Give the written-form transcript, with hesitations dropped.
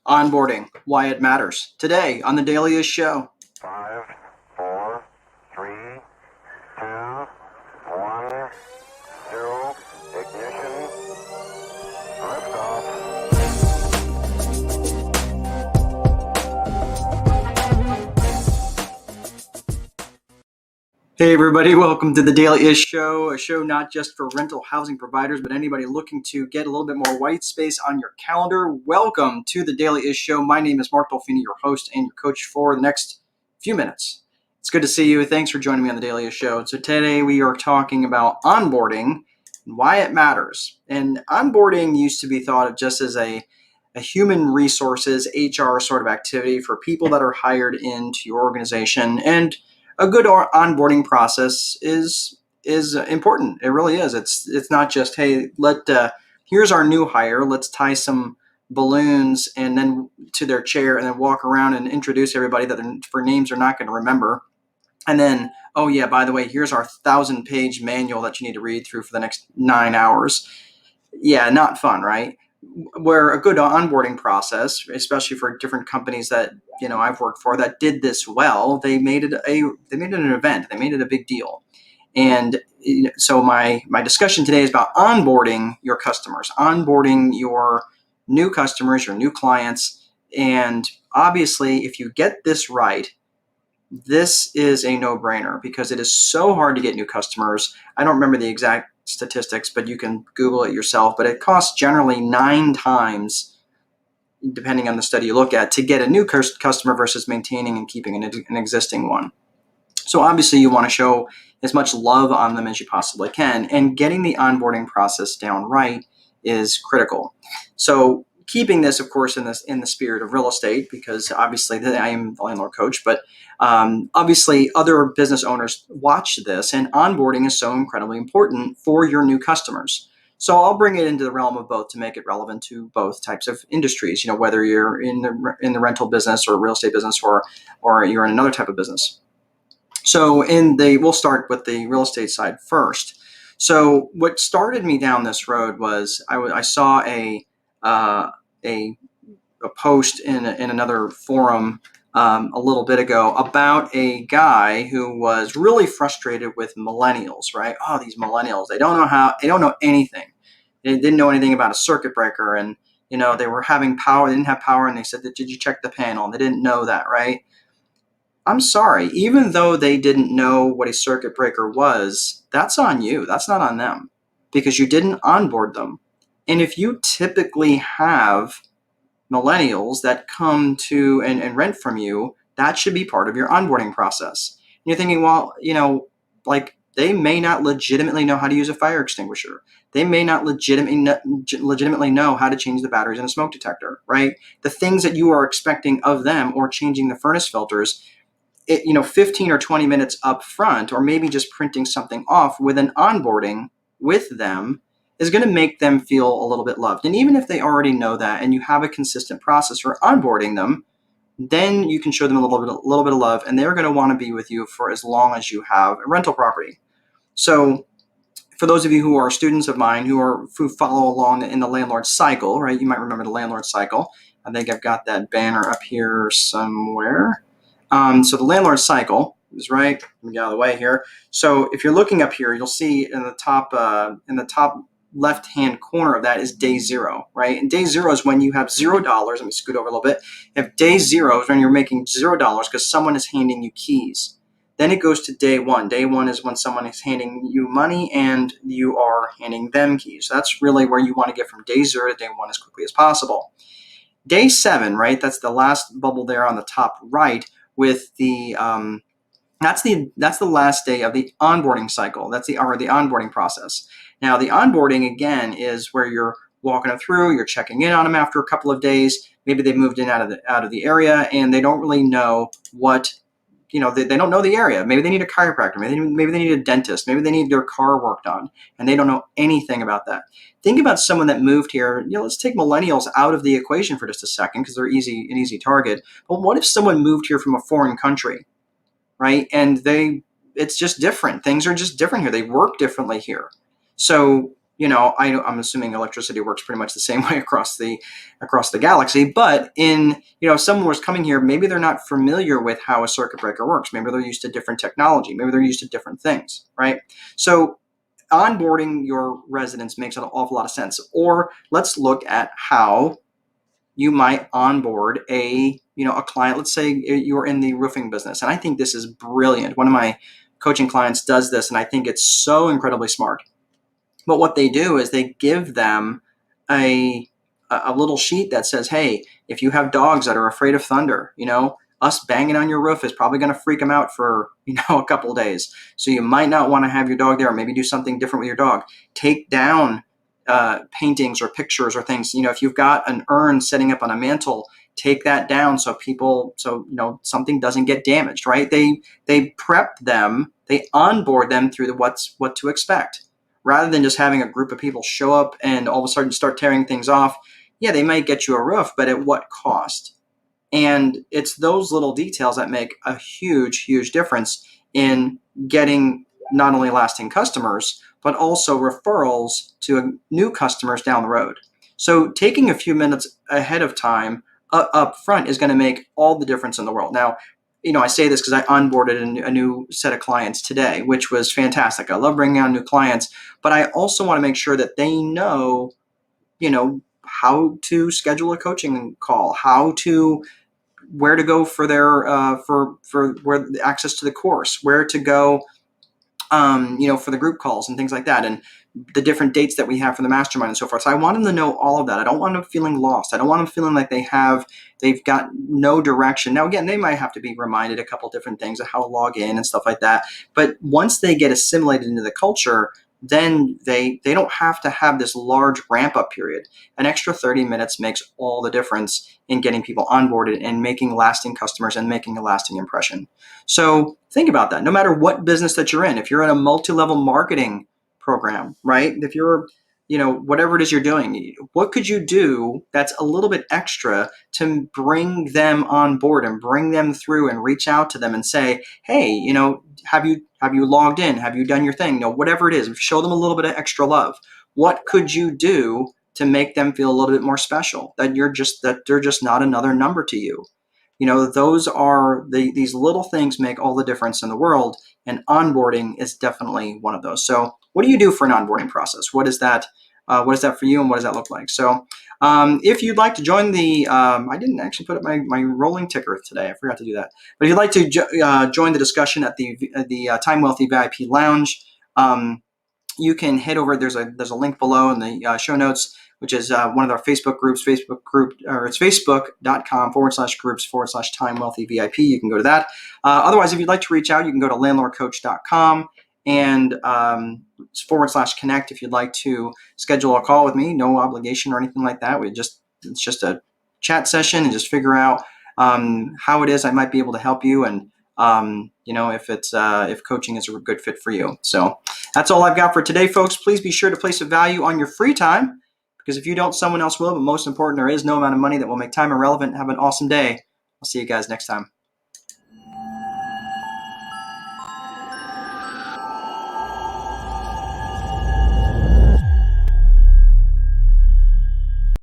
Onboarding, why it matters. Today on the Daily Show. 5, 4, 3, 2, 1, 0, ignition, liftoff. Hey everybody, welcome to the Daily Show, a show not just for rental housing providers, but anybody looking to get a little bit more white space on your calendar. Welcome to the Daily Show. My name is Mark Dolfini, your host and your coach for the next few minutes. It's good to see you. Thanks for joining me on the Daily Show. So today we are talking about onboarding and why it matters. And onboarding used to be thought of just as a human resources, HR sort of activity for people that are hired into your organization. And a good onboarding process is important. It really is. It's not just, hey, here's our new hire. Let's tie some balloons and then to their chair and then walk around and introduce everybody that for names they're not going to remember. And then, oh yeah, by the way, here's our 1,000-page manual that you need to read through for the next 9 hours. Yeah, not fun, right? Where a good onboarding process, especially for different companies that I've worked for that did this well, they made it an event. They made it a big deal. And so my discussion today is about onboarding your customers, onboarding your new customers, your new clients. And obviously, if you get this right, this is a no-brainer because it is so hard to get new customers. I don't remember the exact statistics, but you can Google it yourself. But it costs generally 9 times, depending on the study you look at, to get a new customer versus maintaining and keeping an existing one. So obviously you want to show as much love on them as you possibly can, and getting the onboarding process down right is critical. So keeping this, of course, in the spirit of real estate, because obviously I am the landlord coach, but obviously other business owners watch this, and onboarding is so incredibly important for your new customers. So I'll bring it into the realm of both to make it relevant to both types of industries. Whether you're in the rental business or real estate business, or you're in another type of business. So we'll start with the real estate side first. So what started me down this road was I saw a post in another forum a little bit ago about a guy who was really frustrated with millennials, right? Oh, these millennials, they don't know anything. They didn't know anything about a circuit breaker, and they were having power, they didn't have power, and they said, did you check the panel? And they didn't know that, right? I'm sorry, even though they didn't know what a circuit breaker was, that's on you. That's not on them, because you didn't onboard them. And if you typically have millennials that come to and rent from you, that should be part of your onboarding process. And you're thinking, well, they may not legitimately know how to use a fire extinguisher. They may not legitimately know how to change the batteries in a smoke detector, right? The things that you are expecting of them, or changing the furnace filters, 15 or 20 minutes up front, or maybe just printing something off with an onboarding with them, is going to make them feel a little bit loved. And even if they already know that and you have a consistent process for onboarding them, then you can show them a little bit of love, and they're going to want to be with you for as long as you have a rental property. So for those of you who are students of mine who follow along in the Landlord cycle, right? You might remember the Landlord cycle. I think I've got that banner up here somewhere. So the Landlord cycle is right. Let me get out of the way here. So if you're looking up here, you'll see in the top left-hand corner of that is day 0, right? And day 0 is when you have $0. Let me scoot over a little bit. If day 0 is when you're making $0 because someone is handing you keys. Then it goes to day 1. Day 1 is when someone is handing you money and you are handing them keys. So that's really where you want to get from day 0 to day 1 as quickly as possible. Day 7, right? That's the last bubble there on the top right. With the that's the last day of the onboarding cycle. That's the onboarding process. Now, the onboarding again is where you're walking them through. You're checking in on them after a couple of days. Maybe they moved in out of the area and they don't really know what. They don't know the area. Maybe they need a chiropractor. Maybe they need a dentist. Maybe they need their car worked on, and they don't know anything about that. Think about someone that moved here. Let's take millennials out of the equation for just a second, because they're an easy target. But what if someone moved here from a foreign country, right? And it's just different. Things are just different here. They work differently here. So I'm assuming electricity works pretty much the same way across the galaxy. But if someone was coming here, maybe they're not familiar with how a circuit breaker works. Maybe they're used to different technology. Maybe they're used to different things, right? So onboarding your residents makes an awful lot of sense. Or let's look at how you might onboard a client. Let's say you're in the roofing business, and I think this is brilliant. One of my coaching clients does this, and I think it's so incredibly smart. But what they do is they give them a little sheet that says, hey, if you have dogs that are afraid of thunder, us banging on your roof is probably going to freak them out for a couple of days. So you might not want to have your dog there. Maybe do something different with your dog. Take down paintings or pictures or things. If you've got an urn setting up on a mantle, take that down so something doesn't get damaged. Right? They prep them. They onboard them through what to expect, rather than just having a group of people show up and all of a sudden start tearing things off. Yeah, they might get you a roof, but at what cost? And it's those little details that make a huge, huge difference in getting not only lasting customers, but also referrals to new customers down the road. So taking a few minutes ahead of time up front is going to make all the difference in the world. Now, I say this because I onboarded a new set of clients today, which was fantastic. I love bringing on new clients, but I also want to make sure that they know, how to schedule a coaching call, where to go for their for where access to the course, where to go, for the group calls and things like that, and the different dates that we have for the mastermind and so forth. So I want them to know all of that. I don't want them feeling lost. I don't want them feeling like they've got no direction. Now, again, they might have to be reminded a couple different things of how to log in and stuff like that. But once they get assimilated into the culture, then they don't have to have this large ramp up period. An extra 30 minutes makes all the difference in getting people onboarded and making lasting customers and making a lasting impression. So think about that. No matter what business that you're in, if you're in a multi-level marketing program, right? If you're, whatever it is you're doing, what could you do that's a little bit extra to bring them on board and bring them through and reach out to them and say, hey, have you logged in? Have you done your thing? Whatever it is, show them a little bit of extra love. What could you do to make them feel a little bit more special? That they're just not another number to you. Those are these little things make all the difference in the world, and onboarding is definitely one of those. So what do you do for an onboarding process? What is that? What is that for you, and what does that look like? So if you'd like to join I didn't actually put up my rolling ticker today. I forgot to do that. But if you'd like to join the discussion at the Time Wealthy VIP Lounge, you can head over. There's a link below in the show notes, which is one of our Facebook groups, it's facebook.com/groups/Time Wealthy VIP. You can go to that. Otherwise, if you'd like to reach out, you can go to landlordcoach.com and /connect if you'd like to schedule a call with me. No obligation or anything like that. It's just a chat session and just figure out how it is I might be able to help you, and if coaching is a good fit for you. So that's all I've got for today, folks. Please be sure to place a value on your free time, because if you don't, someone else will. But most important, there is no amount of money that will make time irrelevant. Have an awesome day. I'll see you guys next time.